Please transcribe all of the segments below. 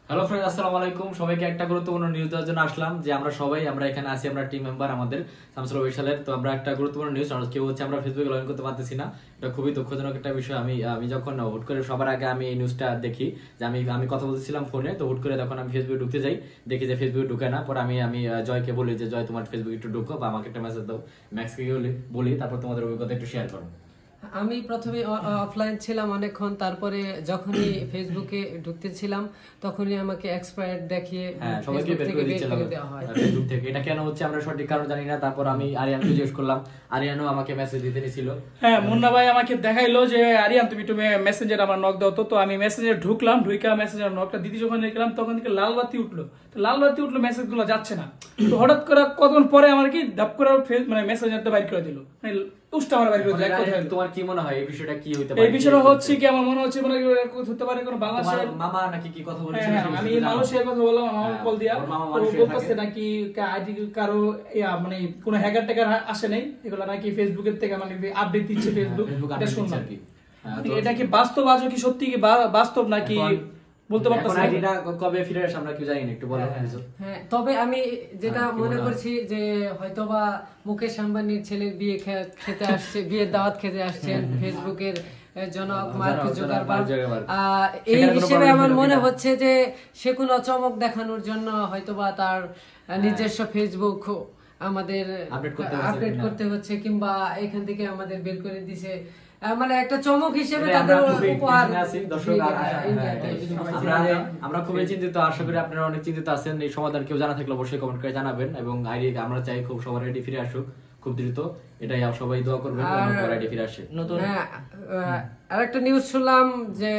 Hello friend, আসসালামু আলাইকুম। সবাইকে একটা গুরুত্বপূর্ণ নিউজ দেওয়ার জন্য আসলাম যে আমরা এখানে আছি, আমরা টিম মেম্বার আমাদের শামসুল বরিশালের। তো আমরা একটা গুরুত্বপূর্ণ নিউজ কেউ হচ্ছে আমরা ফেসবুকে লগ ইন করতে পারতেছি না। এটা খুবই দুঃখজনক একটা বিষয়। আমি যখন হুট করে সবার আগে আমি এই নিউজটা দেখি যে আমি কথা বলতেছিলাম ফোনে, তো হুট করে তখন আমি ফেসবুকে ঢুকতে যাই, দেখি যে ফেসবুকে ঢুকে না। পরে আমি জয়কে বলি যে জয় তোমার ফেসবুকে একটু ঢুকো বা আমাকে একটা মেসেজ দাও। ম্যাক্সকে বলি, তারপর তোমাদের অভিজ্ঞতা একটু শেয়ার করো। আমি প্রথমে অফলাইন ছিলাম অনেকক্ষণ, তারপরে যখনই ফেসবুকে ঢুকতেছিলাম তখনই আমাকে এক্সপায়ার্ড দেখিয়ে সবাইকে বের করে দিচ্ছিল ফেসবুক থেকে। এটা কেন হচ্ছে আমরা সঠিক কারণ জানি না। তারপর আমি আরিয়ানকে জিজ্ঞেস করলাম, আরিয়ানও আমাকে মেসেজ দিতে নিছিল। হ্যাঁ, মুন্না ভাই আমাকে দেখাইলো যে আরিয়ান তুমি একটু মেসেঞ্জার আমার নক দাও। তো আমি মেসেঞ্জার ঢুকলাম, ঢুকা মেসেঞ্জার নকটা দিতে যখন দেখলাম তখন থেকে লাল বাতি উঠলো। তো লাল বাতি উঠলো, মেসেজ গুলো যাচ্ছে না। তো হঠাৎ করে কতক্ষণ পরে আমার কি ডাপ করে মেসেঞ্জারটা বাইর করে দিল, তোমার কি মনে হয় এই বিষয়টা কি হইতে পারে? এই বিষয়টা হচ্ছে কি আমার মনে হচ্ছে হতে পারে কোন বাংলাদেশের মামা নাকি কি কথা বলেছিল। আমি মালয়েশিয়ার কথা বললাম, মামা কল দিয়া বলতেছে নাকি আইডি কারো কোন হ্যাকার ট্যাকার আসে নাই, এগুলো নাকি ফেসবুকের থেকে আপডেট দিচ্ছে ফেসবুক। এটা শুনলাম কি এটা কি বাস্তব, আজও কি সত্যি কি বাস্তব নাকি বলতে পারতেছি না। আইডিটা কবে ফিরে আসে আমরা কি জানি না, একটু বলো। হ্যাঁ, তবে আমি যেটা মনে করছি যে হয়তোবা মুকেশ আম্বানির ছেলের বিয়ে খেতে আসছে, বিয়ের দাওয়াত খেতে আসছেন ফেসবুকের জনক মার্ক জুকারবার্গ। এই হিসেবে আমার মনে হচ্ছে যে সে কোনো চমক দেখানোর জন্য হয়তোবা তার নিজস্ব ফেসবুক আমাদের আপডেট করতে হচ্ছে, কিংবা এখান থেকে আমাদের বের করে দিছে, মানে একটা চমক হিসেবে তাদের উপহার। আমরা খুবই চিন্তিত, আশা করি আপনারা অনেক চিন্তিত আছেন। এই সমাধান কেউ জানা থাকলে অবশ্যই কমেন্ট করে জানাবেন। এবং আইডি আমরা চাই খুব সবার আইডি ফিরে আসুক খুব দ্রুত, এটাই সবাই দোয়া করবেন আইডি ফিরে আসে। আরেকটা নিউজ শুনলাম যে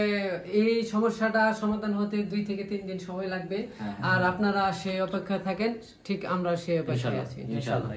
এই সমস্যাটা সমাধান হতে 2 থেকে 3 দিন সময় লাগবে। আর আপনারা সেই অপেক্ষা থাকেন, ঠিক আমরা সেই অপেক্ষায় আছি ইনশাআল্লাহ।